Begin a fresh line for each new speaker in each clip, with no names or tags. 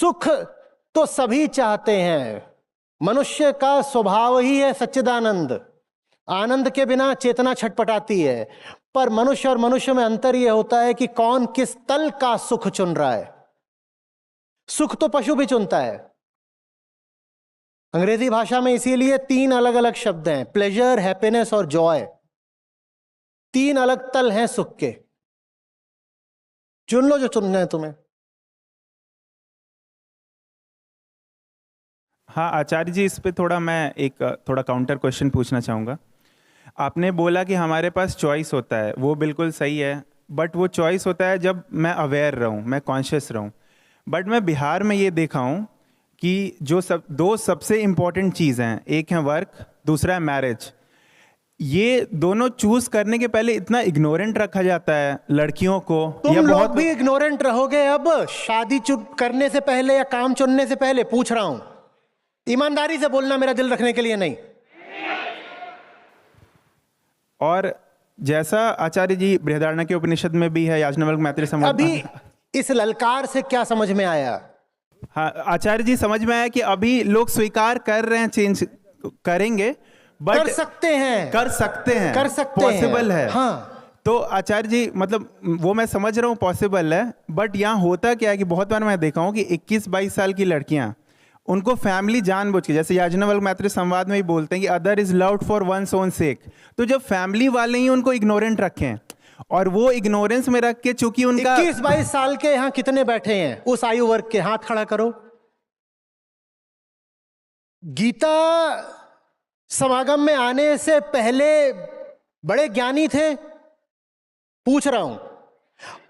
सुख तो सभी चाहते हैं, मनुष्य का स्वभाव ही है सच्चिदानंद। आनंद के बिना चेतना छटपटाती है, पर मनुष्य और मनुष्य में अंतर यह होता है कि कौन किस तल का सुख चुन रहा है। सुख तो पशु भी चुनता है। अंग्रेजी भाषा में इसीलिए 3 अलग अलग शब्द हैं, प्लेजर, हैप्पीनेस और जॉय। 3 अलग तल हैं सुख के। चुन लो जो चुनना है तुम्हें।
हाँ आचार्य जी, इस पे थोड़ा मैं थोड़ा काउंटर क्वेश्चन पूछना चाहूँगा। आपने बोला कि हमारे पास चॉइस होता है, वो बिल्कुल सही है, बट वो चॉइस होता है जब मैं अवेयर रहूँ, मैं कॉन्शियस रहूँ। बट मैं बिहार में ये देखा हूँ कि जो दो सबसे इम्पोर्टेंट चीज़ हैं, एक है वर्क, दूसरा है मैरिज। ये दोनों चूज करने के पहले इतना इग्नोरेंट रखा जाता है लड़कियों को।
तुम लोग भी इग्नोरेंट रहोगे अब शादी करने से पहले या काम चुनने से पहले? पूछ रहा हूं, ईमानदारी से बोलना, मेरा दिल रखने के लिए नहीं।
और जैसा आचार्य जी बृहदारण्यक के उपनिषद में भी है, याज्ञवल्क्य मैत्रेय संवाद।
अभी इस ललकार से क्या समझ में आया?
हाँ आचार्य जी, समझ में आया कि अभी लोग स्वीकार कर रहे हैं, चेंज करेंगे, बट
कर सकते हैं,
पॉसिबल है।
हाँ।
तो आचार्य जी, मतलब वो मैं समझ रहा हूँ पॉसिबल है, बट यहाँ होता क्या है कि बहुत बार मैं देखा हूँ कि 21-22 साल की लड़कियां, उनको फैमिली जानबूझ के, जैसे याज्ञवल्क्य मैत्रेय संवाद में भी बोलते हैं कि other is loved for one's own सेक, तो जब फैमिली वाले ही उनको इग्नोरेंट रखें, और वो इग्नोरेंस में रख के, चूंकि उनका
21-22 साल के यहाँ कितने बैठे हैं उस आयु वर्ग के? हाथ खड़ा करो। गीता समागम में आने से पहले बड़े ज्ञानी थे, पूछ रहा हूं,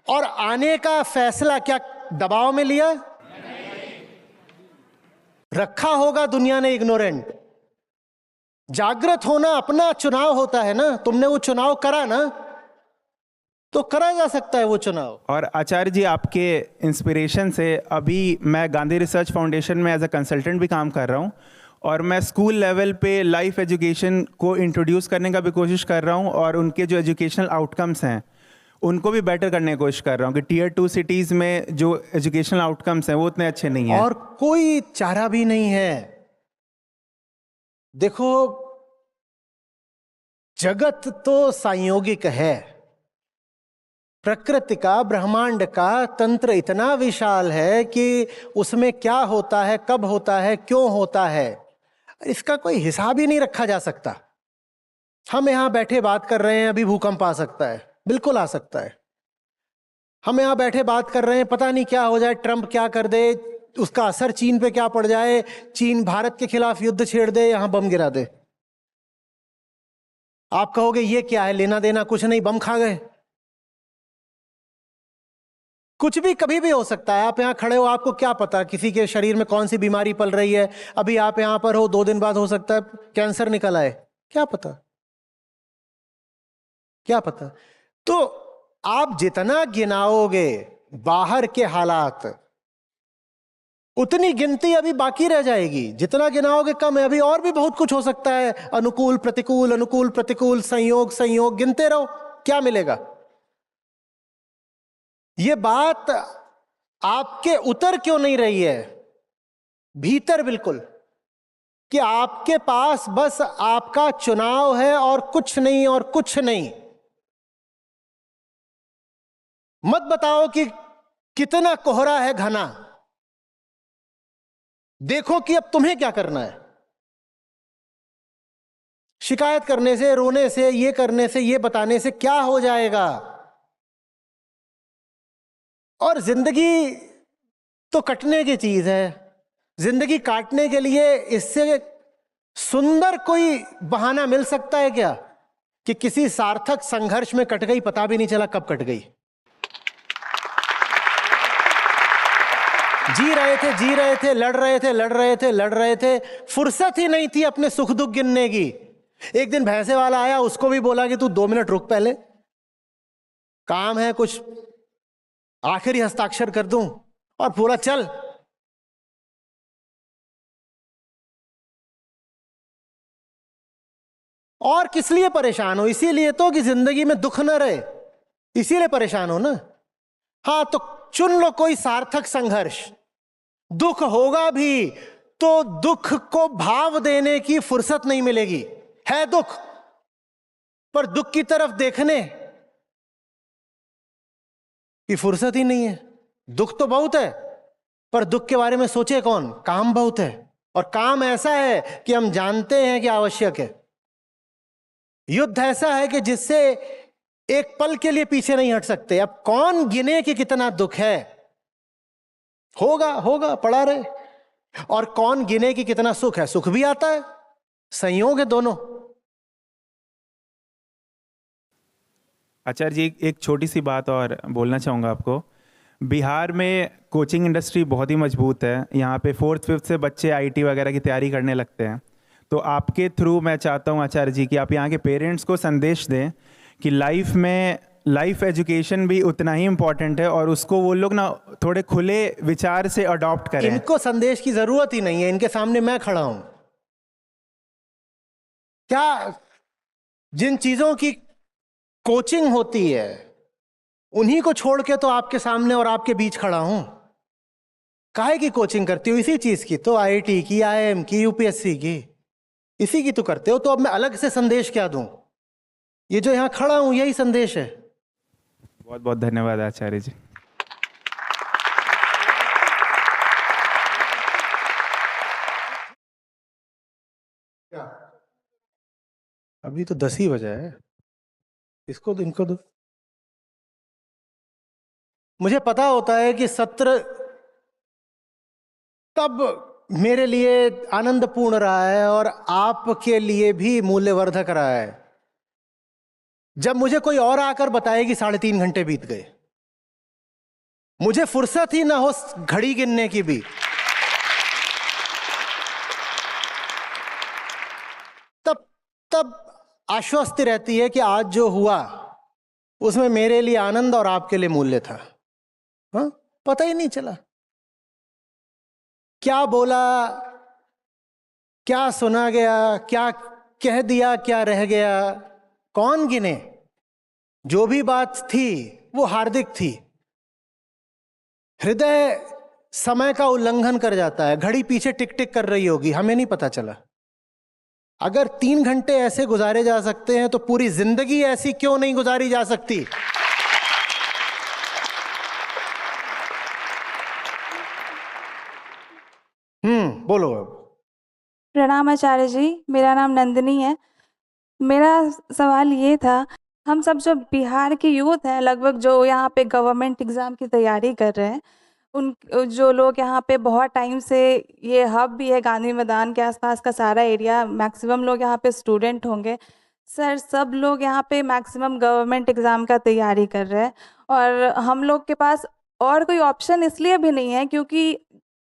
और आने का फैसला क्या दबाव में लिया? रखा होगा दुनिया ने इग्नोरेंट। जागृत होना अपना चुनाव होता है ना, तुमने वो चुनाव करा ना, तो करा जा सकता है वो चुनाव।
और आचार्य जी, आपके इंस्पिरेशन से अभी मैं गांधी रिसर्च फाउंडेशन में एज अ कंसल्टेंट भी काम कर रहा हूँ, और मैं स्कूल लेवल पे लाइफ एजुकेशन को इंट्रोड्यूस करने का भी कोशिश कर रहा हूँ, और उनके जो एजुकेशनल आउटकम्स हैं उनको भी बेटर करने की कोशिश कर रहा हूँ कि टियर 2 सिटीज़ में जो एजुकेशनल आउटकम्स हैं वो उतने अच्छे नहीं हैं।
और कोई चारा भी नहीं है। देखो, जगत तो संयोगिक है, प्रकृति का, ब्रह्मांड का तंत्र इतना विशाल है कि उसमें क्या होता है, कब होता है, क्यों होता है, इसका कोई हिसाब ही नहीं रखा जा सकता। हम यहां बैठे बात कर रहे हैं, अभी भूकंप आ सकता है, बिल्कुल आ सकता है। हम यहां बैठे बात कर रहे हैं, पता नहीं क्या हो जाए, ट्रंप क्या कर दे, उसका असर चीन पे क्या पड़ जाए, चीन भारत के खिलाफ युद्ध छेड़ दे, यहां बम गिरा दे। आप कहोगे ये क्या है, लेना देना कुछ नहीं, बम खा गए। कुछ भी कभी भी हो सकता है। आप यहां खड़े हो, आपको क्या पता किसी के शरीर में कौन सी बीमारी पल रही है। अभी आप यहां पर हो, 2 दिन बाद हो सकता है कैंसर निकल आए, क्या पता, क्या पता। तो आप जितना गिनाओगे बाहर के हालात, उतनी गिनती अभी बाकी रह जाएगी। जितना गिनाओगे कम है, अभी और भी बहुत कुछ हो सकता है, अनुकूल प्रतिकूल, अनुकूल प्रतिकूल, संयोग संयोग, गिनते रहो, क्या मिलेगा। ये बात आपके उतर क्यों नहीं रही है भीतर, बिल्कुल, कि आपके पास बस आपका चुनाव है और कुछ नहीं, और कुछ नहीं। मत बताओ कि कितना कोहरा है घना, देखो कि अब तुम्हें क्या करना है। शिकायत करने से, रोने से, ये करने से, ये बताने से क्या हो जाएगा। और जिंदगी तो कटने की चीज है, जिंदगी काटने के लिए इससे सुंदर कोई बहाना मिल सकता है क्या कि किसी सार्थक संघर्ष में कट गई, पता भी नहीं चला कब कट गई। जी रहे थे, जी रहे थे, लड़ रहे थे, लड़ रहे थे, लड़ रहे थे, फुर्सत ही नहीं थी अपने सुख दुख गिनने की। एक दिन भैंसे वाला आया, उसको भी बोला कि तू 2 मिनट रुक, पहले काम है कुछ, आखिरी हस्ताक्षर कर दूं, और बोला चल। और किस लिए परेशान हो? इसीलिए तो कि जिंदगी में दुख न रहे, इसीलिए परेशान हो ना। हाँ, तो चुन लो कोई सार्थक संघर्ष, दुख होगा भी तो दुख को भाव देने की फुर्सत नहीं मिलेगी। है दुख, पर दुख की तरफ देखने की फुर्सत ही नहीं है। दुख तो बहुत है, पर दुख के बारे में सोचे कौन? काम बहुत है, और काम ऐसा है कि हम जानते हैं कि आवश्यक है। युद्ध ऐसा है कि जिससे एक पल के लिए पीछे नहीं हट सकते। अब कौन गिने कि कितना दुख है? होगा होगा पड़ा रहे। और कौन गिने कि कितना सुख है? सुख भी आता है, संयोग है दोनों।
आचार्य जी, एक छोटी सी बात और बोलना चाहूँगा आपको। बिहार में कोचिंग इंडस्ट्री बहुत ही मजबूत है। यहाँ पे 4th 5th से बच्चे आईटी वगैरह की तैयारी करने लगते हैं। तो आपके थ्रू मैं चाहता हूँ आचार्य जी कि आप यहाँ के पेरेंट्स को संदेश दें कि लाइफ में लाइफ एजुकेशन भी उतना ही इम्पोर्टेंट है, और उसको वो लोग ना थोड़े खुले विचार से अडॉप्ट करें।
इनको संदेश की जरूरत ही नहीं है, इनके सामने मैं खड़ा हूं। क्या जिन चीजों की कोचिंग होती है उन्हीं को छोड़ के तो आपके सामने और आपके बीच खड़ा हूं। काहे की कोचिंग करती हो? इसी चीज की तो, आईआईटी की, आईआईएम की, यूपीएससी की, इसी की तो करते हो। तो अब मैं अलग से संदेश क्या दूं? ये जो यहां खड़ा हूं यही संदेश है।
बहुत बहुत धन्यवाद आचार्य जी।
अभी तो 10 ही बजा है, इसको दो, इनको दो। मुझे पता होता है कि सत्र तब मेरे लिए आनंदपूर्ण रहा है और आपके लिए भी मूल्यवर्धक रहा है जब मुझे कोई और आकर बताए कि 3.5 घंटे बीत गए। मुझे फुर्सत ही ना हो घड़ी गिनने की भी। तब आश्वस्ति रहती है कि आज जो हुआ उसमें मेरे लिए आनंद और आपके लिए मूल्य था। हाँ, पता ही नहीं चला क्या बोला, क्या सुना गया, क्या कह दिया, क्या रह गया, कौन गिने। जो भी बात थी वो हार्दिक थी। हृदय समय का उल्लंघन कर जाता है, घड़ी पीछे टिक टिक कर रही होगी, हमें नहीं पता चला। अगर 3 घंटे ऐसे गुजारे जा सकते हैं तो पूरी जिंदगी ऐसी क्यों नहीं गुजारी जा सकती? बोलो अब।
प्रणाम आचार्य जी, मेरा नाम नंदिनी है। मेरा सवाल ये था, हम सब जो बिहार के यूथ हैं, लगभग जो यहाँ पे गवर्नमेंट एग्ज़ाम की तैयारी कर रहे हैं, उन जो लोग यहाँ पे बहुत टाइम से, ये हब भी है गांधी मैदान के आसपास का सारा एरिया, मैक्सिमम लोग यहाँ पे स्टूडेंट होंगे। सर, सब लोग यहाँ पे मैक्सिमम गवर्नमेंट एग्ज़ाम का तैयारी कर रहे हैं, और हम लोग के पास और कोई ऑप्शन इसलिए भी नहीं है क्योंकि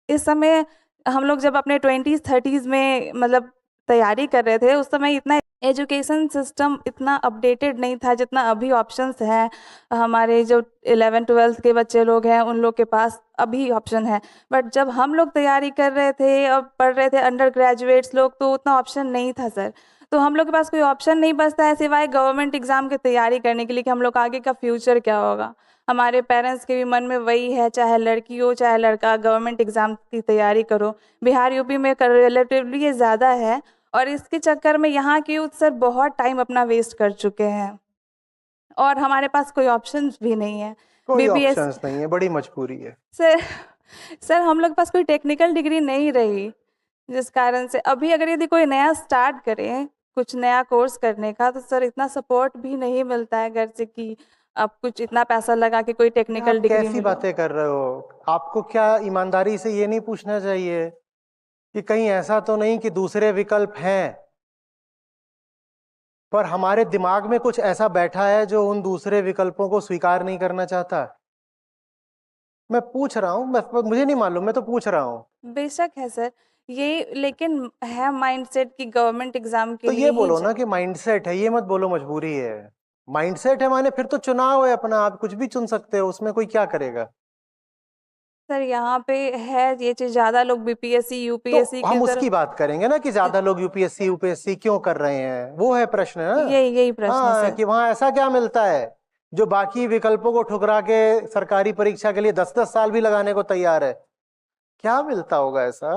इस समय हम लोग जब अपने 20s 30s में मतलब तैयारी कर रहे थे, उस समय इतना एजुकेशन सिस्टम इतना अपडेटेड नहीं था जितना अभी ऑप्शंस हैं। हमारे जो 11 12th के बच्चे लोग हैं उन लोग के पास अभी ऑप्शन है, बट जब हम लोग तैयारी कर रहे थे और पढ़ रहे थे अंडर ग्रेजुएट्स लोग, तो उतना ऑप्शन नहीं था सर। तो हम लोग के पास कोई ऑप्शन नहीं बचता है सिवाय गवर्नमेंट एग्ज़ाम की तैयारी करने के लिए कि हम लोग आगे का फ्यूचर क्या होगा। हमारे पेरेंट्स के भी मन में वही है, चाहे लड़की हो चाहे लड़का, गवर्नमेंट एग्ज़ाम की तैयारी करो। बिहार यूपी में रिलेटिवली ये ज़्यादा है, और इसके चक्कर में यहाँ के यूथ सर बहुत टाइम अपना वेस्ट कर चुके हैं, और हमारे पास कोई ऑप्शंस भी नहीं है।
कोई
बीबीएस
ऑप्शंस नहीं है, बड़ी मजबूरी है
सर हम लोग के पास कोई टेक्निकल डिग्री नहीं रही, जिस कारण से अभी अगर यदि कोई नया स्टार्ट करे कुछ नया कोर्स करने का, तो सर इतना सपोर्ट भी नहीं मिलता है घर से कि आप कुछ इतना पैसा लगा के कोई टेक्निकल
आप
डिग्री
कैसी
मिले।
बातें कर रहे हो? आपको क्या ईमानदारी से ये नहीं पूछना चाहिए कि कहीं ऐसा तो नहीं कि दूसरे विकल्प हैं, पर हमारे दिमाग में कुछ ऐसा बैठा है जो उन दूसरे विकल्पों को स्वीकार नहीं करना चाहता? मैं पूछ रहा हूँ, मुझे नहीं मालूम, मैं तो पूछ रहा हूँ।
बेशक है सर ये, लेकिन है माइंडसेट की गवर्नमेंट एग्जाम के
तो
लिए
ये
ही
बोलो ना कि माइंडसेट है, ये मत बोलो मजबूरी है। माइंडसेट है माने फिर तो चुनाव है अपना, आप कुछ भी चुन सकते हो, उसमें कोई क्या करेगा।
सर यहाँ पे है ये चीज, ज्यादा लोग बीपीएससी
तो
यूपीएससी
हम
की
उसकी
तरफ,
बात करेंगे ना कि ज्यादा लोग यूपीएससी यूपीएससी क्यों कर रहे हैं, वो है प्रश्न ना।
यही प्रश्न है
हाँ,
सर।
कि वहां ऐसा क्या मिलता है जो बाकी विकल्पों को ठुकरा के सरकारी परीक्षा के लिए 10-10 साल भी लगाने को तैयार है। क्या मिलता होगा ऐसा?